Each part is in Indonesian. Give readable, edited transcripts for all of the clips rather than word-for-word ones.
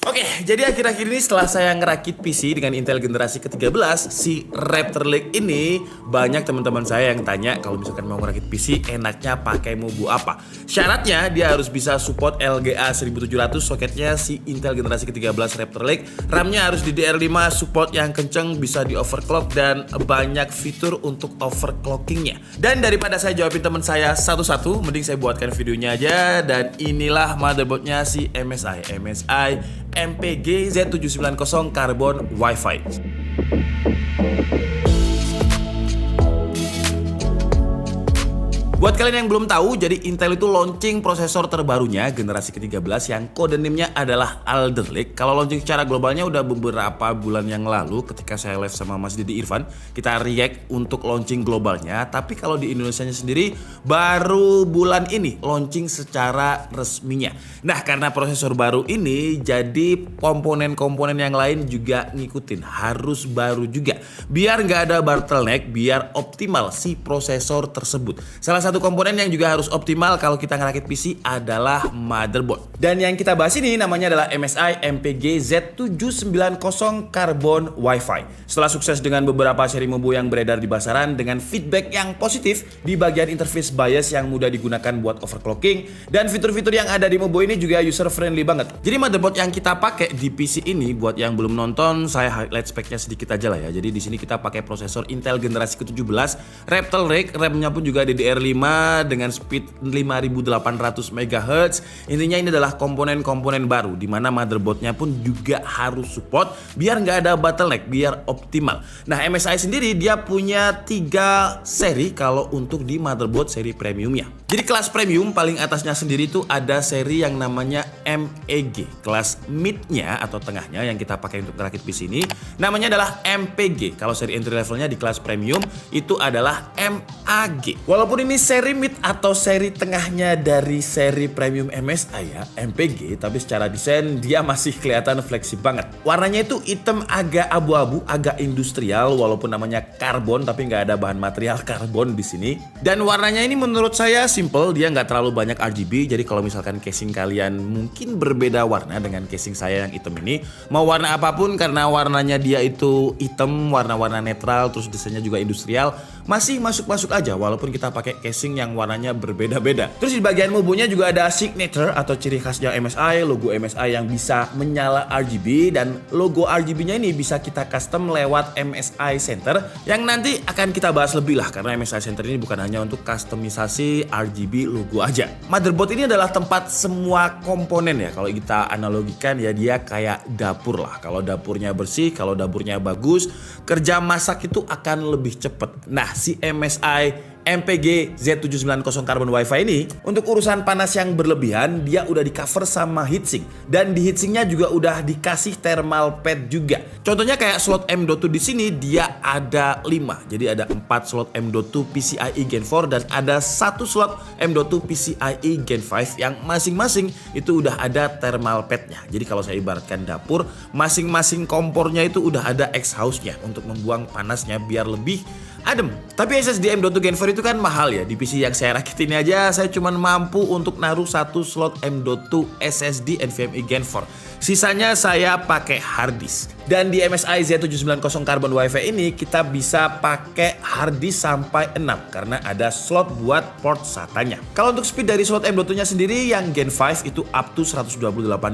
Oke, jadi akhir-akhir ini setelah saya ngerakit PC dengan Intel generasi ke-13, si Raptor Lake ini banyak teman-teman saya yang tanya kalau misalkan mau ngerakit PC enaknya pakai MUBU apa. Syaratnya dia harus bisa support LGA 1700 soketnya si Intel generasi ke-13 Raptor Lake. RAM-nya harus DDR5, support yang kenceng, bisa di overclock dan banyak fitur untuk overclockingnya. Dan daripada saya jawabin teman saya satu-satu, mending saya buatkan videonya aja. Dan inilah motherboardnya si MSI MPG Z790 Carbon Wi-Fi. Buat kalian yang belum tahu, jadi Intel itu launching prosesor terbarunya generasi ke-13 yang kode name-nya adalah Alder Lake. Kalau launching secara globalnya udah beberapa bulan yang lalu ketika saya live sama Mas Didi Irfan, kita react untuk launching globalnya. Tapi kalau di Indonesianya sendiri baru bulan ini launching secara resminya. Nah, karena prosesor baru ini jadi komponen-komponen yang lain juga ngikutin, harus baru juga. Biar nggak ada bottleneck, biar optimal si prosesor tersebut. Salah satu komponen yang juga harus optimal kalau kita ngerakit PC adalah motherboard. Dan yang kita bahas ini namanya adalah MSI MPG Z790 Carbon Wi-Fi. Setelah sukses dengan beberapa seri MUBU yang beredar di pasaran dengan feedback yang positif di bagian interface BIOS yang mudah digunakan buat overclocking dan fitur-fitur yang ada di MUBU ini juga user friendly banget. Jadi motherboard yang kita pakai di PC ini, buat yang belum nonton, saya highlight speknya sedikit aja lah ya. Jadi di sini kita pakai prosesor Intel generasi ke-17 Raptor Lake, RAM-nya pun juga DDR5 dengan speed 5800 MHz. Intinya ini adalah komponen-komponen baru di mana motherboardnya pun juga harus support biar nggak ada bottleneck, biar optimal. Nah, MSI sendiri dia punya 3 seri kalau untuk di motherboard seri premiumnya. Jadi kelas premium paling atasnya sendiri tuh ada seri yang namanya MEG. Kelas mid-nya atau tengahnya yang kita pakai untuk merakit PC ini namanya adalah MPG. Kalau seri entry levelnya di kelas premium itu adalah MAG. Walaupun ini seri mid atau seri tengahnya dari seri premium MSI ya, MPG, tapi secara desain dia masih kelihatan fleksi banget. Warnanya itu hitam agak abu-abu, agak industrial walaupun namanya karbon tapi nggak ada bahan material karbon di sini. Dan warnanya ini menurut saya simple, dia nggak terlalu banyak RGB. Jadi kalau misalkan casing kalian mungkin berbeda warna dengan casing saya yang hitam ini, mau warna apapun karena warnanya dia itu hitam, warna-warna netral, terus desainnya juga industrial, masih masuk-masuk aja walaupun kita pakai casing yang warnanya berbeda-beda. Terus di bagian MUBU-nya juga ada signature atau ciri khasnya MSI, logo MSI yang bisa menyala RGB, dan logo RGB-nya ini bisa kita custom lewat MSI Center yang nanti akan kita bahas lebih lah, karena MSI Center ini bukan hanya untuk customisasi RGB logo aja. Motherboard ini adalah tempat semua komponen ya, kalau kita analogikan ya dia kayak dapur lah. Kalau dapurnya bersih, kalau dapurnya bagus, kerja masak itu akan lebih cepet. Nah, si MSI MPG Z790 Carbon Wi-Fi ini untuk urusan panas yang berlebihan dia udah di cover sama heatsink, dan di heatsinknya juga udah dikasih thermal pad juga. Contohnya kayak slot M.2 di sini dia ada 5. Jadi ada 4 slot M.2 PCIe Gen 4 dan ada 1 slot M.2 PCIe Gen 5 yang masing-masing itu udah ada thermal padnya. Jadi kalau saya ibaratkan dapur, masing-masing kompornya itu udah ada exhaustnya untuk membuang panasnya biar lebih adem. Tapi SSD M.2 Gen 4 itu kan mahal ya. Di PC yang saya rakit ini aja saya cuma mampu untuk naruh 1 slot M.2 SSD NVMe Gen 4. Sisanya saya pakai hard disk. Dan di MSI Z790 Carbon Wi-Fi ini kita bisa pakai hard disk sampai 6 karena ada slot buat port SATA-nya. Kalau untuk speed dari slot M.2-nya sendiri, yang Gen 5 itu up to 128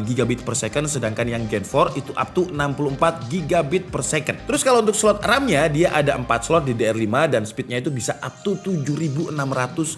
GB per second, sedangkan yang Gen 4 itu up to 64 GB per second. Terus kalau untuk slot RAM-nya dia ada 4 slot DDR5 dan speednya itu bisa up to 7600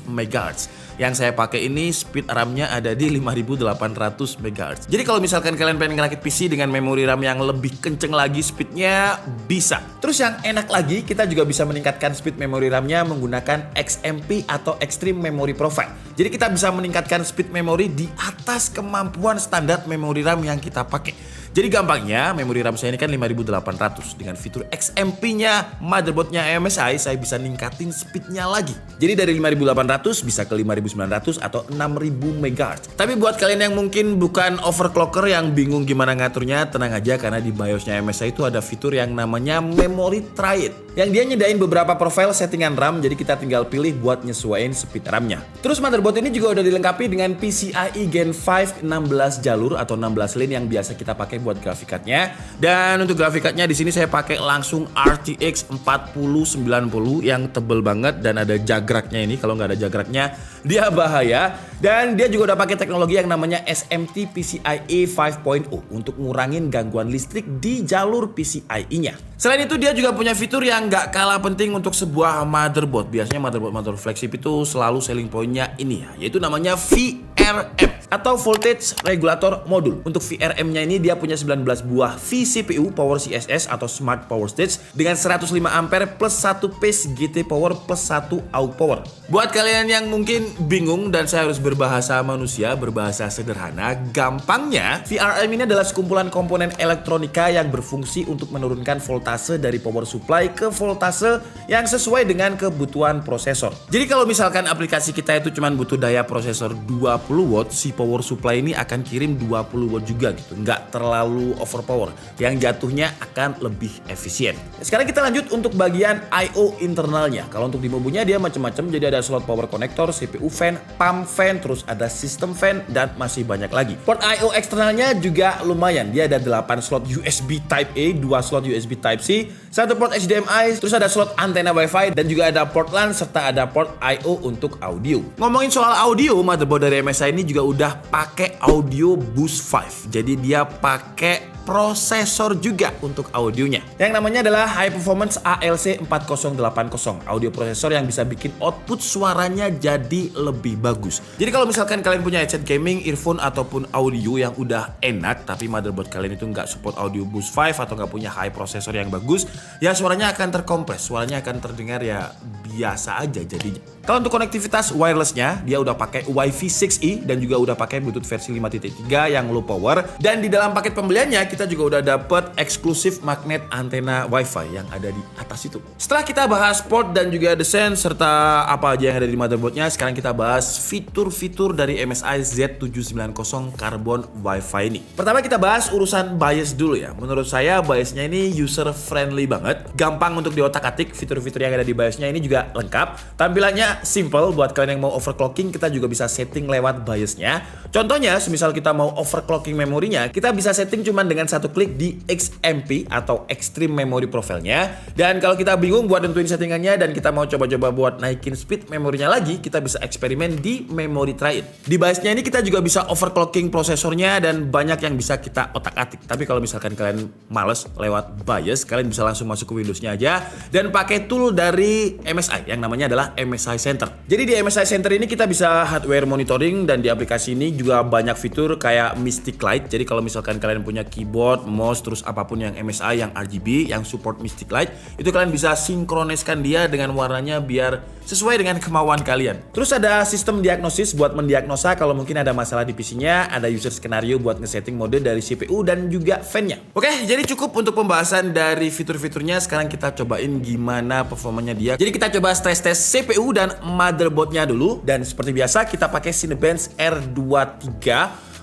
MHz. Yang saya pakai ini speed RAM-nya ada di 5800 MHz. Jadi kalau misalkan kalian pengen ngerakit PC dengan memori RAM yang lebih kenceng lagi speednya, bisa. Terus yang enak lagi, kita juga bisa meningkatkan speed memori RAM-nya menggunakan XMP atau Extreme Memory Profile. Jadi kita bisa meningkatkan speed memori di atas kemampuan standar memori RAM yang kita pakai. Jadi gampangnya, memori RAM saya ini kan 5800. Dengan fitur XMP-nya motherboardnya MSI, saya bisa ningkatin speednya lagi. Jadi dari 5800 bisa ke 5900 atau 6000 MHz. Tapi buat kalian yang mungkin bukan overclocker yang bingung gimana ngaturnya, tenang aja karena di BIOS-nya MSI itu ada fitur yang namanya Memory Triad. yang dia nyedain beberapa profil settingan RAM, jadi kita tinggal pilih buat nyesuaiin speed RAM-nya. Terus motherboard ini juga udah dilengkapi dengan PCIe Gen 5 16 jalur atau 16 lane yang biasa kita pakai buat graphic card-nya. Dan untuk graphic card-nya di sini saya pakai langsung RTX 4090 yang tebel banget dan ada jagraknya ini. Kalau nggak ada jagraknya dia bahaya. Dan dia juga udah pakai teknologi yang namanya SMT PCIe 5.0 untuk ngurangin gangguan listrik di jalur PCIe-nya. Selain itu dia juga punya fitur yang nggak kalah penting untuk sebuah motherboard. Biasanya motherboard flagship itu selalu selling point-nya ini ya, yaitu namanya VRM atau Voltage Regulator Module. Untuk VRM-nya ini dia punya 19 buah vCPU Power CSS atau Smart Power Stage dengan 105 ampere plus 1 pace GT Power plus 1 aux power. Buat kalian yang mungkin bingung dan saya harus berbahasa manusia, berbahasa sederhana, gampangnya VRM ini adalah sekumpulan komponen elektronika yang berfungsi untuk menurunkan voltase dari power supply ke voltase yang sesuai dengan kebutuhan prosesor. Jadi kalau misalkan aplikasi kita itu cuma butuh daya prosesor 20 watt, si power supply ini akan kirim 20 watt juga gitu. Nggak terlalu overpower, yang jatuhnya akan lebih efisien. Sekarang kita lanjut untuk bagian I/O internalnya. Kalau untuk di mobunya dia macam-macam, jadi ada slot power connector, CPU fan, pump fan, terus ada system fan, dan masih banyak lagi. Port I/O eksternalnya juga lumayan. Dia ada 8 slot USB Type A, 2 slot USB Type C, 1 port HDMI, terus ada slot antena Wi-Fi, dan juga ada port LAN, serta ada port I/O untuk audio. Ngomongin soal audio, motherboard dari MSI ini juga udah pakai Audio Boost 5. Jadi dia pakai prosesor juga untuk audionya, yang namanya adalah High Performance ALC 4080, audio prosesor yang bisa bikin output suaranya jadi lebih bagus. Jadi kalau misalkan kalian punya headset gaming, earphone ataupun audio yang udah enak tapi motherboard kalian itu nggak support Audio Boost 5 atau nggak punya high prosesor yang bagus, ya suaranya akan terkompres, suaranya akan terdengar ya biasa aja jadinya. Kalau untuk konektivitas wirelessnya, dia udah pakai Wi-Fi 6E dan juga udah pakai Bluetooth versi 5.3 yang low power. Dan di dalam paket pembeliannya kita juga udah dapet eksklusif magnet antena Wi-Fi yang ada di atas itu. Setelah kita bahas port dan juga desain serta apa aja yang ada di motherboardnya, sekarang kita bahas fitur-fitur dari MSI Z790 Carbon Wi-Fi ini. Pertama kita bahas urusan BIOS dulu ya. Menurut saya BIOS-nya ini user friendly banget, gampang untuk diotak-atik. Fitur-fitur yang ada di BIOS-nya ini juga lengkap. Tampilannya simple, buat kalian yang mau overclocking kita juga bisa setting lewat BIOS-nya. Contohnya, semisal kita mau overclocking memorinya, kita bisa setting cuman dengan satu klik di XMP atau Extreme Memory Profile-nya. Dan kalau kita bingung buat nentuin settingannya dan kita mau coba-coba buat naikin speed memorinya lagi, kita bisa eksperimen di Memory Try It. Di BIOS-nya ini kita juga bisa overclocking prosesornya dan banyak yang bisa kita otak-atik. Tapi kalau misalkan kalian males lewat BIOS, kalian bisa langsung masuk ke Windows-nya aja dan pakai tool dari MSI yang namanya adalah MSI Center. Jadi di MSI Center ini kita bisa hardware monitoring dan di aplikasi ini juga banyak fitur kayak Mystic Light. Jadi kalau misalkan kalian punya keyboard, mouse, terus apapun yang MSI, yang RGB, yang support Mystic Light, itu kalian bisa sinkroniskan dia dengan warnanya biar sesuai dengan kemauan kalian. Terus ada sistem diagnosis buat mendiagnosa kalau mungkin ada masalah di PC-nya, ada user skenario buat ngesetting mode dari CPU dan juga fan-nya. Oke, jadi cukup untuk pembahasan dari fitur-fiturnya. Sekarang kita cobain gimana performanya dia. Jadi kita coba stress test CPU dan motherboardnya dulu. Dan seperti biasa kita pakai Cinebench R23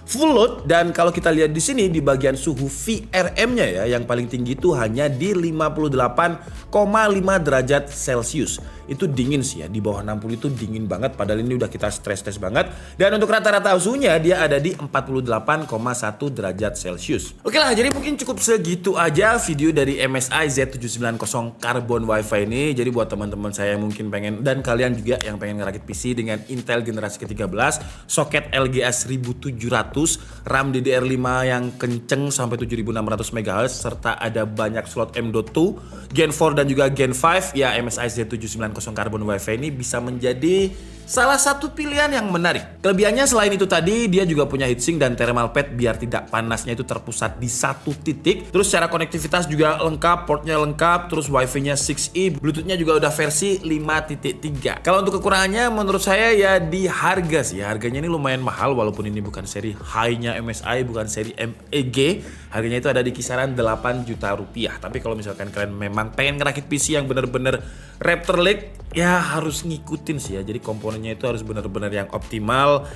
full load, dan kalau kita lihat di sini di bagian suhu VRM-nya ya, yang paling tinggi itu hanya di 58,5 derajat Celcius. Itu dingin sih ya, di bawah 60 itu dingin banget, padahal ini udah kita stress test banget. Dan untuk rata-rata suhunya dia ada di 48,1 derajat Celcius. Oke lah, jadi mungkin cukup segitu aja video dari MSI Z790 Carbon Wi-Fi ini. Jadi buat teman-teman saya yang mungkin pengen, dan kalian juga yang pengen ngerakit PC dengan Intel generasi ke-13, soket LGA 1700, RAM DDR5 yang kenceng sampai 7600 MHz, serta ada banyak slot M.2, Gen 4 dan juga Gen 5, ya MSI Z790 Carbon Wi-Fi ini bisa menjadi salah satu pilihan yang menarik. Kelebihannya selain itu tadi, dia juga punya heatsink dan thermal pad biar tidak panasnya itu terpusat di satu titik. Terus secara konektivitas juga lengkap, portnya lengkap, terus Wi-Fi-nya 6E, Bluetooth-nya juga udah versi 5.3. Kalau untuk kekurangannya menurut saya ya di harga sih. Harganya ini lumayan mahal walaupun ini bukan seri high-nya MSI, bukan seri MEG. Harganya itu ada di kisaran 8 juta rupiah. Tapi kalau misalkan kalian memang pengen ngerakit PC yang bener-bener Raptor Lake, ya harus ngikutin sih ya. Jadi komponennya itu harus benar-benar yang optimal.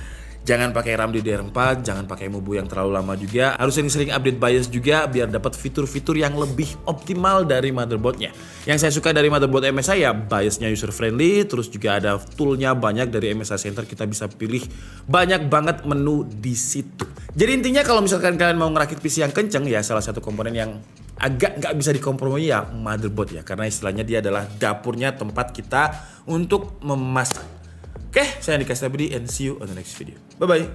Jangan pakai RAM DDR4, jangan pakai MUBU yang terlalu lama juga. Harus sering-sering update BIOS juga biar dapat fitur-fitur yang lebih optimal dari motherboardnya. Yang saya suka dari motherboard MSI ya BIOS-nya user friendly, terus juga ada toolnya banyak dari MSI Center, kita bisa pilih banyak banget menu di situ. Jadi intinya kalau misalkan kalian mau ngerakit PC yang kenceng ya salah satu komponen yang agak nggak bisa dikompromi ya motherboard ya, karena istilahnya dia adalah dapurnya, tempat kita untuk memasak. Oke, saya Andika Stabudi and see you on the next video. Bye bye.